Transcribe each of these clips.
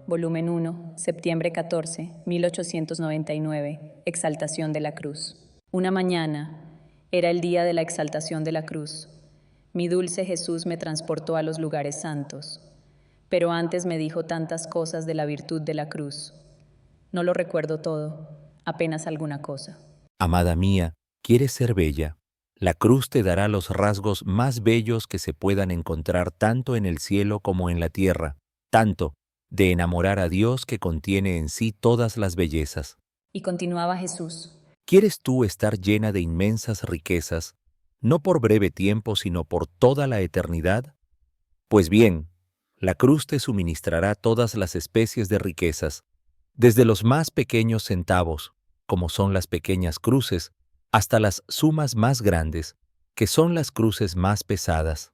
volumen 1, septiembre 14, 1899, Exaltación de la Cruz. Una mañana, era el día de la exaltación de la cruz. Mi dulce Jesús me transportó a los lugares santos, pero antes me dijo tantas cosas de la virtud de la cruz. No lo recuerdo todo, apenas alguna cosa. Amada mía, ¿quieres ser bella? La cruz te dará los rasgos más bellos que se puedan encontrar tanto en el cielo como en la tierra, tanto de enamorar a Dios que contiene en sí todas las bellezas. Y continuaba Jesús. ¿Quieres tú estar llena de inmensas riquezas, no por breve tiempo, sino por toda la eternidad? Pues bien, la cruz te suministrará todas las especies de riquezas, desde los más pequeños centavos, como son las pequeñas cruces, hasta las sumas más grandes, que son las cruces más pesadas.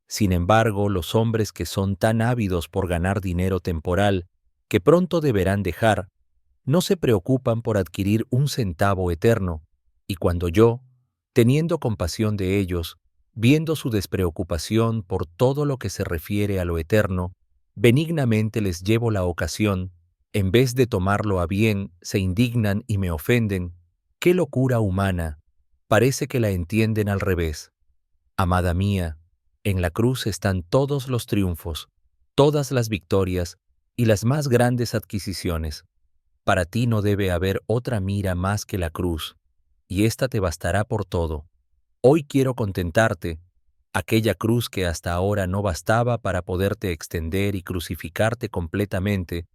Sin embargo, los hombres que son tan ávidos por ganar dinero temporal, que pronto deberán dejar, no se preocupan por adquirir un centavo eterno, y cuando yo, teniendo compasión de ellos, viendo su despreocupación por todo lo que se refiere a lo eterno, benignamente les llevo la ocasión, en vez de tomarlo a bien, se indignan y me ofenden. ¡Qué locura humana! Parece que la entienden al revés. Amada mía, en la cruz están todos los triunfos, todas las victorias y las más grandes adquisiciones. Para ti no debe haber otra mira más que la cruz, y ésta te bastará por todo. Hoy quiero contentarte. Aquella cruz que hasta ahora no bastaba para poderte extender y crucificarte completamente,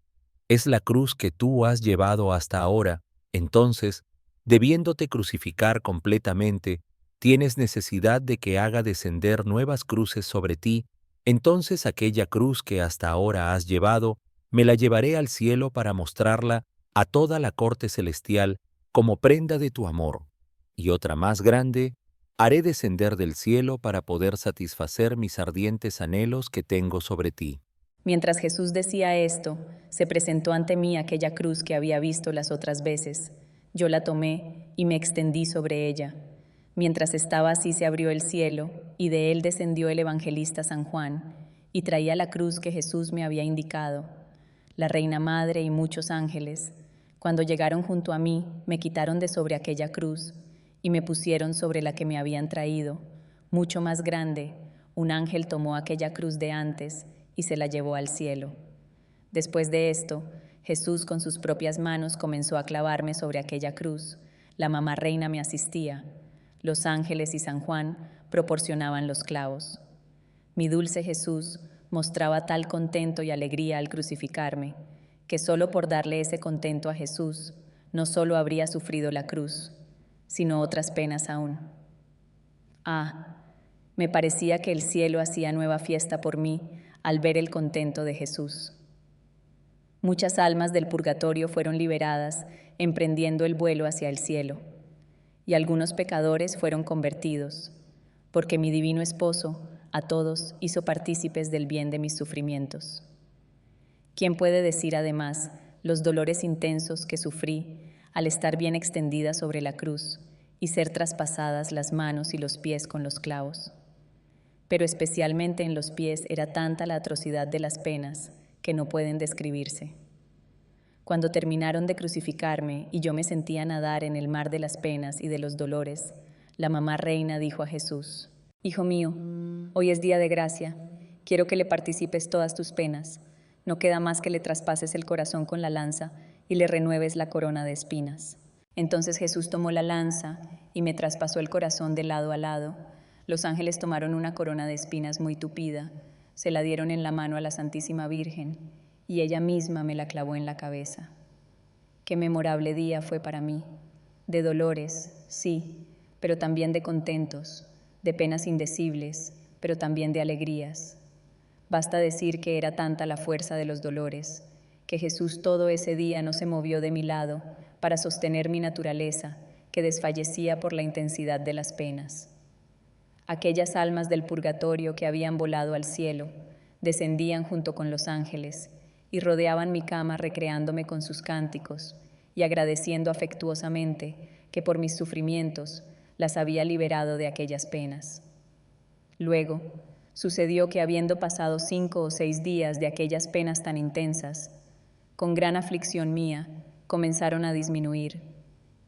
es la cruz que tú has llevado hasta ahora. Entonces, debiéndote crucificar completamente, tienes necesidad de que haga descender nuevas cruces sobre ti. Entonces aquella cruz que hasta ahora has llevado, me la llevaré al cielo para mostrarla a toda la corte celestial como prenda de tu amor. Y otra más grande, haré descender del cielo para poder satisfacer mis ardientes anhelos que tengo sobre ti. Mientras Jesús decía esto, se presentó ante mí aquella cruz que había visto las otras veces. Yo la tomé y me extendí sobre ella. Mientras estaba así se abrió el cielo, y de él descendió el evangelista San Juan, y traía la cruz que Jesús me había indicado. La Reina Madre y muchos ángeles, cuando llegaron junto a mí, me quitaron de sobre aquella cruz, y me pusieron sobre la que me habían traído, mucho más grande. Un ángel tomó aquella cruz de antes y se la llevó al cielo. Después de esto, Jesús con sus propias manos comenzó a clavarme sobre aquella cruz. La mamá reina me asistía. Los ángeles y San Juan proporcionaban los clavos. Mi dulce Jesús mostraba tal contento y alegría al crucificarme, que solo por darle ese contento a Jesús, no solo habría sufrido la cruz, sino otras penas aún. Ah, me parecía que el cielo hacía nueva fiesta por mí al ver el contento de Jesús. Muchas almas del purgatorio fueron liberadas, emprendiendo el vuelo hacia el cielo, y algunos pecadores fueron convertidos, porque mi divino esposo a todos hizo partícipes del bien de mis sufrimientos. ¿Quién puede decir además los dolores intensos que sufrí al estar bien extendida sobre la cruz y ser traspasadas las manos y los pies con los clavos? Pero especialmente en los pies era tanta la atrocidad de las penas que no pueden describirse. Cuando terminaron de crucificarme y yo me sentía nadar en el mar de las penas y de los dolores, la mamá reina dijo a Jesús: Hijo mío, hoy es día de gracia, quiero que le participes todas tus penas, no queda más que le traspases el corazón con la lanza y le renueves la corona de espinas. Entonces Jesús tomó la lanza y me traspasó el corazón de lado a lado. Los ángeles tomaron una corona de espinas muy tupida, se la dieron en la mano a la Santísima Virgen, y ella misma me la clavó en la cabeza. Qué memorable día fue para mí, de dolores, sí, pero también de contentos, de penas indecibles, pero también de alegrías. Basta decir que era tanta la fuerza de los dolores, que Jesús todo ese día no se movió de mi lado para sostener mi naturaleza, que desfallecía por la intensidad de las penas. Aquellas almas del purgatorio que habían volado al cielo, descendían junto con los ángeles y rodeaban mi cama recreándome con sus cánticos y agradeciendo afectuosamente que por mis sufrimientos las había liberado de aquellas penas. Luego, sucedió que habiendo pasado 5 o 6 días de aquellas penas tan intensas, con gran aflicción mía, comenzaron a disminuir,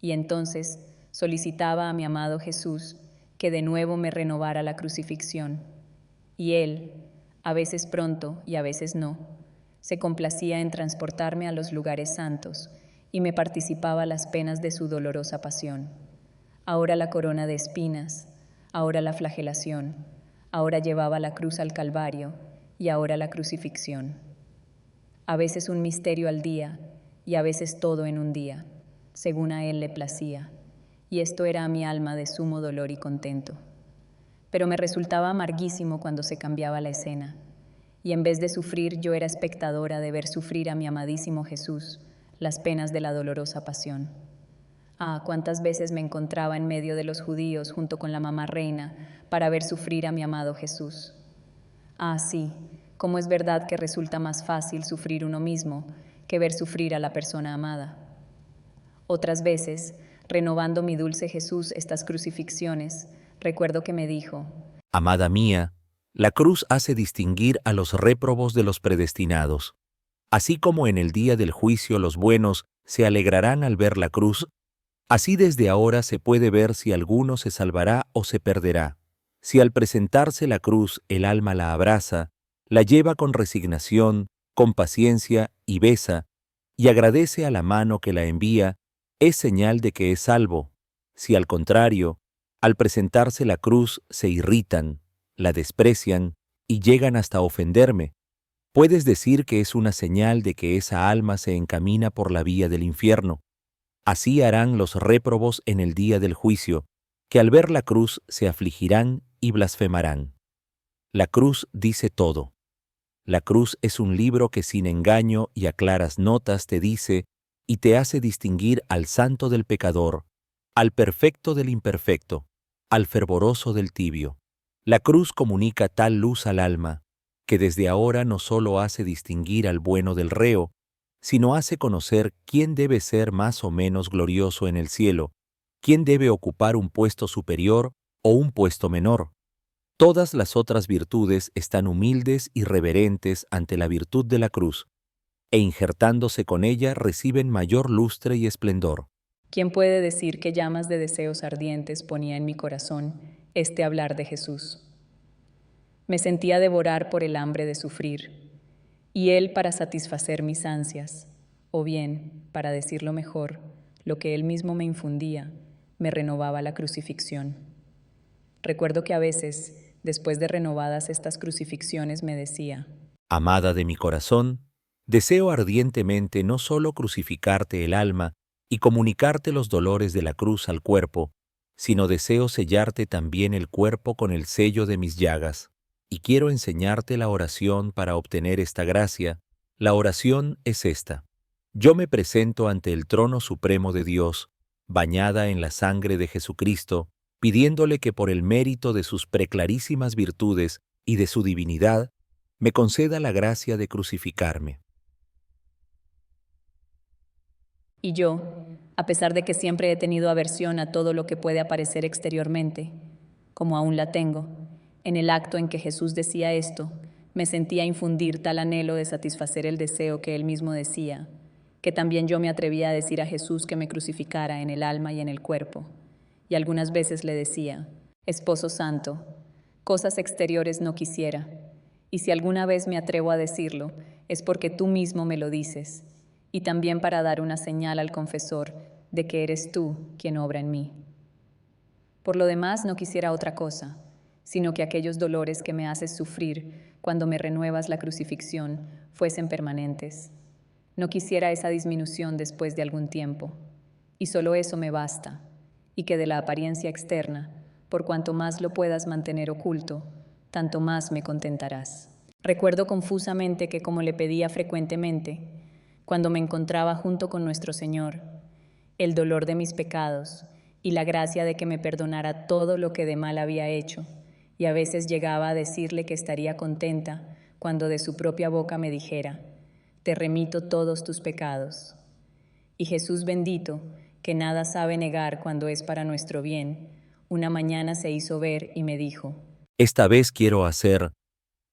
y entonces solicitaba a mi amado Jesús que de nuevo me renovara la crucifixión. Y Él, a veces pronto y a veces no, se complacía en transportarme a los lugares santos y me participaba las penas de su dolorosa pasión. Ahora la corona de espinas, ahora la flagelación, ahora llevaba la cruz al Calvario y ahora la crucifixión. A veces un misterio al día y a veces todo en un día, según a Él le placía, y esto era a mi alma de sumo dolor y contento. Pero me resultaba amarguísimo cuando se cambiaba la escena, y en vez de sufrir yo era espectadora de ver sufrir a mi amadísimo Jesús las penas de la dolorosa pasión. Ah, cuántas veces me encontraba en medio de los judíos junto con la mamá reina para ver sufrir a mi amado Jesús. Ah, sí, cómo es verdad que resulta más fácil sufrir uno mismo que ver sufrir a la persona amada. Otras veces, renovando mi dulce Jesús estas crucifixiones, recuerdo que me dijo: Amada mía, la cruz hace distinguir a los réprobos de los predestinados. Así como en el día del juicio los buenos se alegrarán al ver la cruz, así desde ahora se puede ver si alguno se salvará o se perderá. Si al presentarse la cruz el alma la abraza, la lleva con resignación, con paciencia y besa, y agradece a la mano que la envía, es señal de que es salvo. Si al contrario, al presentarse la cruz se irritan, la desprecian y llegan hasta ofenderme, puedes decir que es una señal de que esa alma se encamina por la vía del infierno. Así harán los réprobos en el día del juicio, que al ver la cruz se afligirán y blasfemarán. La cruz dice todo. La cruz es un libro que sin engaño y a claras notas te dice y te hace distinguir al santo del pecador, al perfecto del imperfecto, al fervoroso del tibio. La cruz comunica tal luz al alma, que desde ahora no solo hace distinguir al bueno del reo, sino hace conocer quién debe ser más o menos glorioso en el cielo, quién debe ocupar un puesto superior o un puesto menor. Todas las otras virtudes están humildes y reverentes ante la virtud de la cruz, e injertándose con ella reciben mayor lustre y esplendor. ¿Quién puede decir qué llamas de deseos ardientes ponía en mi corazón este hablar de Jesús? Me sentía devorar por el hambre de sufrir, y Él para satisfacer mis ansias, o bien, para decirlo mejor, lo que Él mismo me infundía, me renovaba la crucifixión. Recuerdo que a veces, después de renovadas estas crucifixiones, me decía: Amada de mi corazón, deseo ardientemente no solo crucificarte el alma y comunicarte los dolores de la cruz al cuerpo, sino deseo sellarte también el cuerpo con el sello de mis llagas. Y quiero enseñarte la oración para obtener esta gracia. La oración es esta: yo me presento ante el trono supremo de Dios, bañada en la sangre de Jesucristo, pidiéndole que por el mérito de sus preclarísimas virtudes y de su divinidad, me conceda la gracia de crucificarme. Y yo, a pesar de que siempre he tenido aversión a todo lo que puede aparecer exteriormente, como aún la tengo, en el acto en que Jesús decía esto, me sentía infundir tal anhelo de satisfacer el deseo que Él mismo decía, que también yo me atrevía a decir a Jesús que me crucificara en el alma y en el cuerpo. Y algunas veces le decía: Esposo Santo, cosas exteriores no quisiera, y si alguna vez me atrevo a decirlo, es porque tú mismo me lo dices, y también para dar una señal al confesor de que eres tú quien obra en mí. Por lo demás, no quisiera otra cosa, sino que aquellos dolores que me haces sufrir cuando me renuevas la crucifixión fuesen permanentes. No quisiera esa disminución después de algún tiempo, y solo eso me basta, y que de la apariencia externa, por cuanto más lo puedas mantener oculto, tanto más me contentarás. Recuerdo confusamente que, como le pedía frecuentemente, cuando me encontraba junto con nuestro Señor, el dolor de mis pecados y la gracia de que me perdonara todo lo que de mal había hecho, y a veces llegaba a decirle que estaría contenta cuando de su propia boca me dijera: te remito todos tus pecados. Y Jesús bendito, que nada sabe negar cuando es para nuestro bien, una mañana se hizo ver y me dijo: Esta vez quiero hacer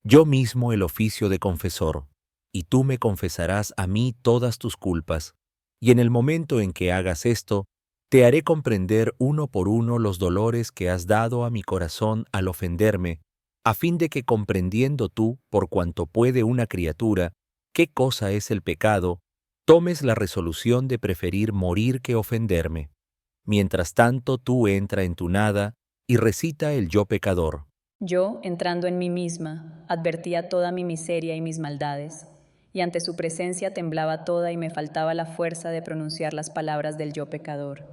yo mismo el oficio de confesor. y tú me confesarás a mí todas tus culpas, y en el momento en que hagas esto, te haré comprender uno por uno los dolores que has dado a mi corazón al ofenderme, a fin de que comprendiendo tú, por cuanto puede una criatura, qué cosa es el pecado, tomes la resolución de preferir morir que ofenderme. Mientras tanto, tú entra en tu nada y recita el yo pecador. Yo, entrando en mí misma, advertía toda mi miseria y mis maldades, y ante su presencia temblaba toda y me faltaba la fuerza de pronunciar las palabras del yo pecador.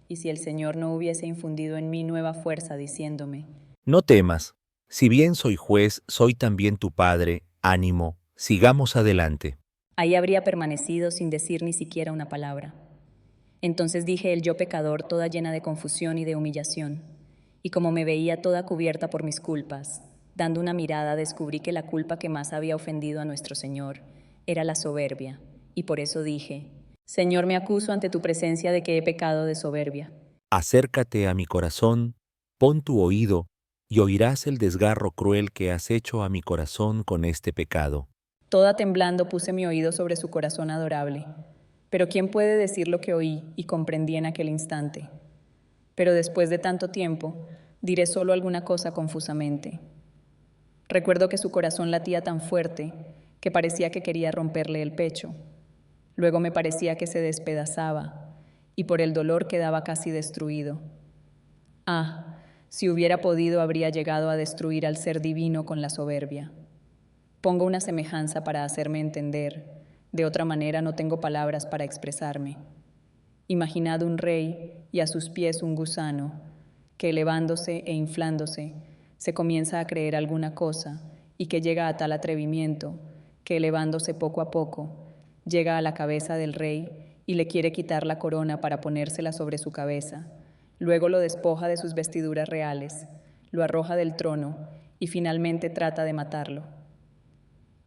Y si el Señor no hubiese infundido en mí nueva fuerza diciéndome, No temas, si bien soy juez, soy también tu padre, ánimo, sigamos adelante. ahí habría permanecido sin decir ni siquiera una palabra. Entonces dije el yo pecador toda llena de confusión y de humillación, y como me veía toda cubierta por mis culpas, dando una mirada descubrí que la culpa que más había ofendido a nuestro Señor era la soberbia, y por eso dije, Señor, me acuso ante tu presencia de que he pecado de soberbia. Acércate a mi corazón, pon tu oído, y oirás el desgarro cruel que has hecho a mi corazón con este pecado. Toda temblando puse mi oído sobre su corazón adorable. Pero ¿quién puede decir lo que oí y comprendí en aquel instante? Pero después de tanto tiempo, diré solo alguna cosa confusamente. Recuerdo que su corazón latía tan fuerte que parecía que quería romperle el pecho. Luego me parecía que se despedazaba y por el dolor quedaba casi destruido. Ah, si hubiera podido habría llegado a destruir al ser divino con la soberbia. Pongo una semejanza para hacerme entender, de otra manera no tengo palabras para expresarme. Imaginad un rey y a sus pies un gusano, que elevándose e inflándose, se comienza a creer alguna cosa y que llega a tal atrevimiento, que elevándose poco a poco, llega a la cabeza del rey y le quiere quitar la corona para ponérsela sobre su cabeza. Luego lo despoja de sus vestiduras reales, lo arroja del trono y finalmente trata de matarlo.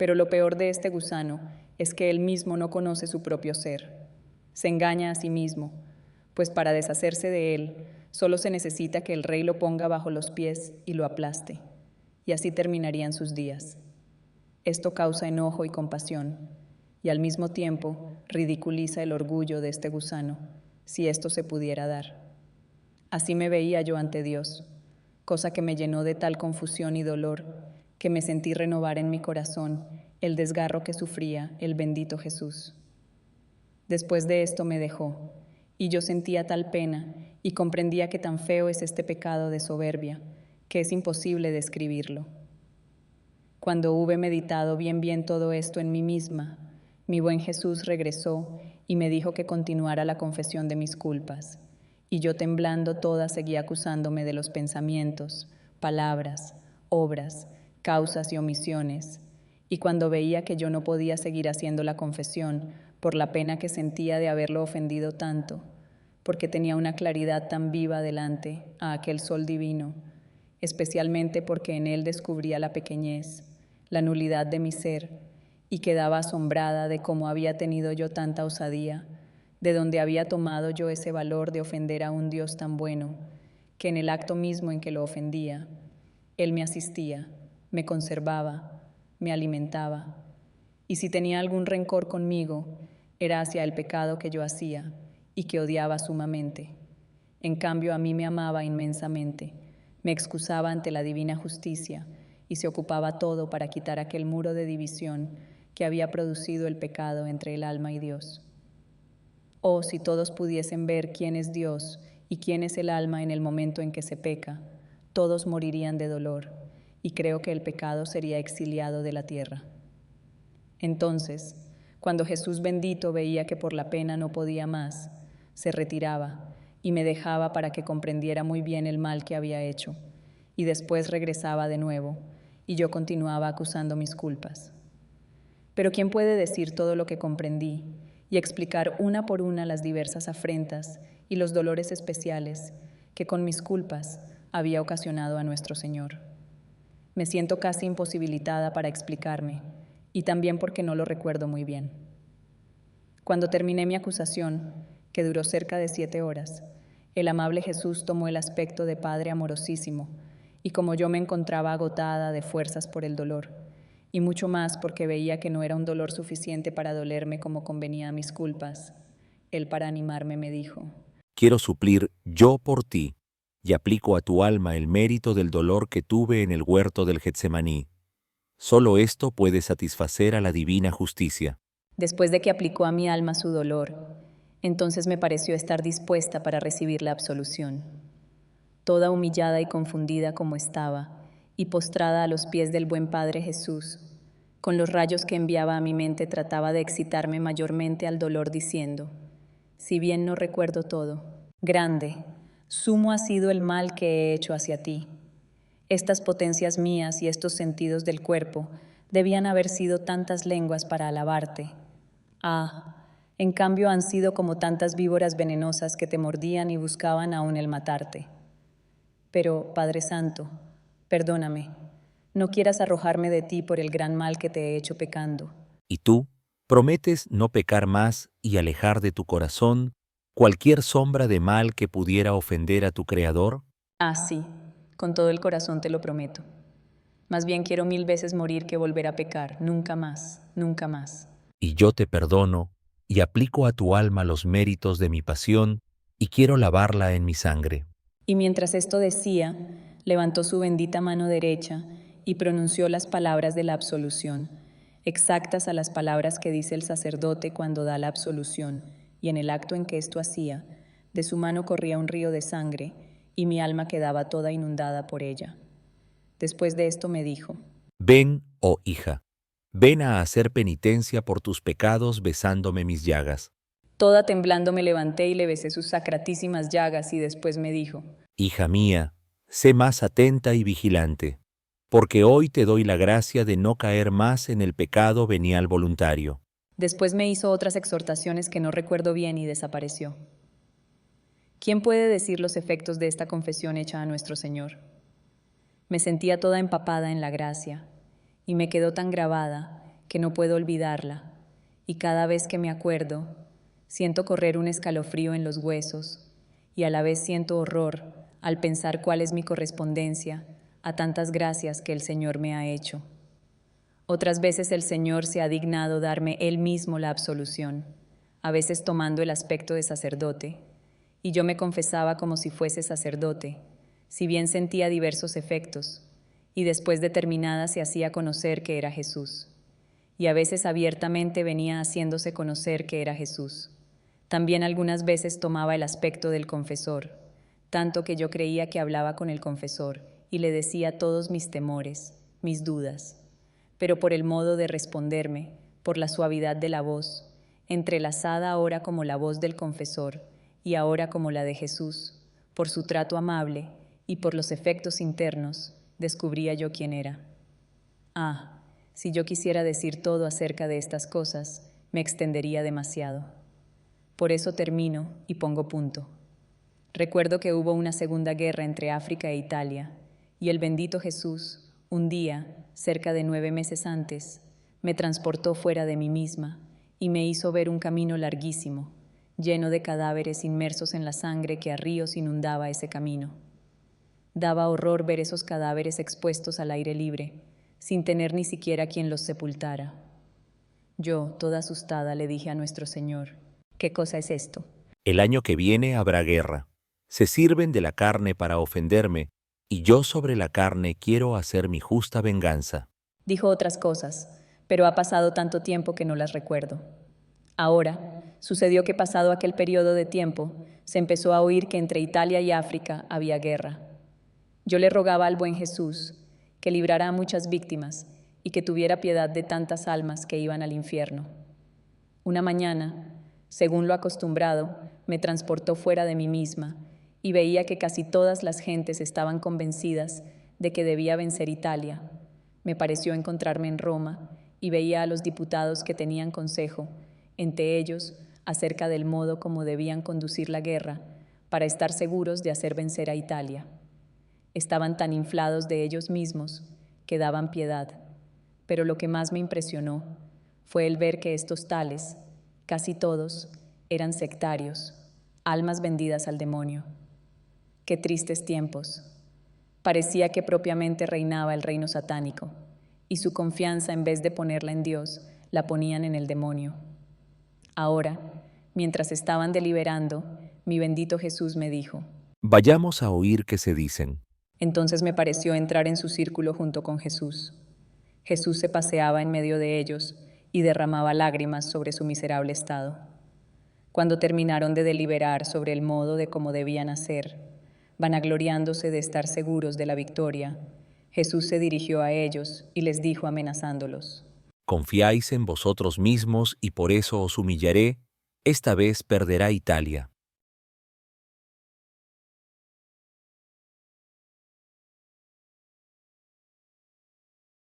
Pero lo peor de este gusano es que él mismo no conoce su propio ser. Se engaña a sí mismo, pues para deshacerse de él solo se necesita que el rey lo ponga bajo los pies y lo aplaste, y así terminarían sus días. Esto causa enojo y compasión, y al mismo tiempo ridiculiza el orgullo de este gusano, si esto se pudiera dar. Así me veía yo ante Dios, cosa que me llenó de tal confusión y dolor que me sentí renovar en mi corazón el desgarro que sufría el bendito Jesús. Después de esto me dejó, y yo sentía tal pena y comprendía que tan feo es este pecado de soberbia, que es imposible describirlo. Cuando hube meditado bien todo esto en mí misma, mi buen Jesús regresó y me dijo que continuara la confesión de mis culpas, y yo temblando toda seguía acusándome de los pensamientos, palabras, obras, causas y omisiones, y cuando veía que yo no podía seguir haciendo la confesión por la pena que sentía de haberlo ofendido tanto, porque tenía una claridad tan viva delante a aquel sol divino, especialmente porque en él descubría la pequeñez, la nulidad de mi ser, y quedaba asombrada de cómo había tenido yo tanta osadía, de dónde había tomado yo ese valor de ofender a un Dios tan bueno, que en el acto mismo en que lo ofendía, Él me asistía, me conservaba, me alimentaba, y si tenía algún rencor conmigo, era hacia el pecado que yo hacía y que odiaba sumamente. En cambio, a mí me amaba inmensamente, me excusaba ante la divina justicia y se ocupaba todo para quitar aquel muro de división que había producido el pecado entre el alma y Dios. Oh, si todos pudiesen ver quién es Dios y quién es el alma en el momento en que se peca, todos morirían de dolor, y creo que el pecado sería exiliado de la tierra. Entonces, cuando Jesús bendito veía que por la pena no podía más, se retiraba y me dejaba para que comprendiera muy bien el mal que había hecho, y después regresaba de nuevo, y yo continuaba acusando mis culpas. Pero ¿quién puede decir todo lo que comprendí y explicar una por una las diversas afrentas y los dolores especiales que con mis culpas había ocasionado a nuestro Señor? Me siento casi imposibilitada para explicarme, y también porque no lo recuerdo muy bien. Cuando terminé mi acusación, que duró cerca de 7 horas, el amable Jesús tomó el aspecto de Padre amorosísimo, y como yo me encontraba agotada de fuerzas por el dolor, y mucho más porque veía que no era un dolor suficiente para dolerme como convenía a mis culpas. Él, para animarme, me dijo: Quiero suplir yo por ti, y aplico a tu alma el mérito del dolor que tuve en el huerto del Getsemaní. Solo esto puede satisfacer a la divina justicia. Después de que aplicó a mi alma su dolor, entonces me pareció estar dispuesta para recibir la absolución. Toda humillada y confundida como estaba, y postrada a los pies del buen Padre Jesús, con los rayos que enviaba a mi mente trataba de excitarme mayormente al dolor diciendo: si bien no recuerdo todo, grande, sumo ha sido el mal que he hecho hacia ti. Estas potencias mías y estos sentidos del cuerpo debían haber sido tantas lenguas para alabarte. Ah, en cambio han sido como tantas víboras venenosas que te mordían y buscaban aún el matarte. Pero, Padre Santo, perdóname, no quieras arrojarme de ti por el gran mal que te he hecho pecando. Y tú prometes no pecar más y alejar de tu corazón cualquier sombra de mal que pudiera ofender a tu Creador. Ah, sí, con todo el corazón te lo prometo. Más bien quiero 1000 veces morir que volver a pecar, nunca más, nunca más. Y yo te perdono y aplico a tu alma los méritos de mi pasión y quiero lavarla en mi sangre. Y mientras esto decía, levantó su bendita mano derecha y pronunció las palabras de la absolución, exactas a las palabras que dice el sacerdote cuando da la absolución, y en el acto en que esto hacía, de su mano corría un río de sangre, y mi alma quedaba toda inundada por ella. Después de esto me dijo: Ven, oh hija, ven a hacer penitencia por tus pecados besándome mis llagas. Toda temblando me levanté y le besé sus sacratísimas llagas, y después me dijo: Hija mía, sé más atenta y vigilante, porque hoy te doy la gracia de no caer más en el pecado venial voluntario. Después me hizo otras exhortaciones que no recuerdo bien y desapareció. ¿Quién puede decir los efectos de esta confesión hecha a nuestro Señor? Me sentía toda empapada en la gracia, y me quedó tan grabada que no puedo olvidarla, y cada vez que me acuerdo, siento correr un escalofrío en los huesos, y a la vez siento horror al pensar cuál es mi correspondencia a tantas gracias que el Señor me ha hecho. Otras veces el Señor se ha dignado darme Él mismo la absolución, a veces tomando el aspecto de sacerdote, y yo me confesaba como si fuese sacerdote, si bien sentía diversos efectos, y después de terminada se hacía conocer que era Jesús. Y a veces abiertamente venía haciéndose conocer que era Jesús. También algunas veces tomaba el aspecto del confesor, tanto que yo creía que hablaba con el confesor y le decía todos mis temores, mis dudas. Pero por el modo de responderme, por la suavidad de la voz, entrelazada ahora como la voz del confesor y ahora como la de Jesús, por su trato amable y por los efectos internos, descubría yo quién era. Ah, si yo quisiera decir todo acerca de estas cosas, me extendería demasiado. Por eso termino y pongo punto. Recuerdo que hubo una segunda guerra entre África e Italia, y el bendito Jesús, un día, cerca de 9 meses antes, me transportó fuera de mí misma y me hizo ver un camino larguísimo, lleno de cadáveres inmersos en la sangre que a ríos inundaba ese camino. Daba horror ver esos cadáveres expuestos al aire libre, sin tener ni siquiera quien los sepultara. Yo, toda asustada, le dije a nuestro Señor: ¿qué cosa es esto? El año que viene habrá guerra. Se sirven de la carne para ofenderme, y yo sobre la carne quiero hacer mi justa venganza. Dijo otras cosas, pero ha pasado tanto tiempo que no las recuerdo. Ahora, sucedió que pasado aquel periodo de tiempo, se empezó a oír que entre Italia y África había guerra. Yo le rogaba al buen Jesús que librara a muchas víctimas y que tuviera piedad de tantas almas que iban al infierno. Una mañana, según lo acostumbrado, me transportó fuera de mí misma y veía que casi todas las gentes estaban convencidas de que debía vencer Italia. Me pareció encontrarme en Roma y veía a los diputados que tenían consejo, entre ellos, acerca del modo como debían conducir la guerra para estar seguros de hacer vencer a Italia. Estaban tan inflados de ellos mismos que daban piedad, pero lo que más me impresionó fue el ver que estos tales, casi todos, eran sectarios, almas vendidas al demonio. Qué tristes tiempos. Parecía que propiamente reinaba el reino satánico, y su confianza, en vez de ponerla en Dios, la ponían en el demonio. Ahora, mientras estaban deliberando, mi bendito Jesús me dijo. Vayamos a oír qué se dicen. Entonces me pareció entrar en su círculo junto con Jesús. Jesús se paseaba en medio de ellos y derramaba lágrimas sobre su miserable estado. Cuando terminaron de deliberar sobre el modo de cómo debían hacer, vanagloriándose de estar seguros de la victoria, Jesús se dirigió a ellos y les dijo amenazándolos. Confiáis en vosotros mismos y por eso os humillaré, esta vez perderá Italia.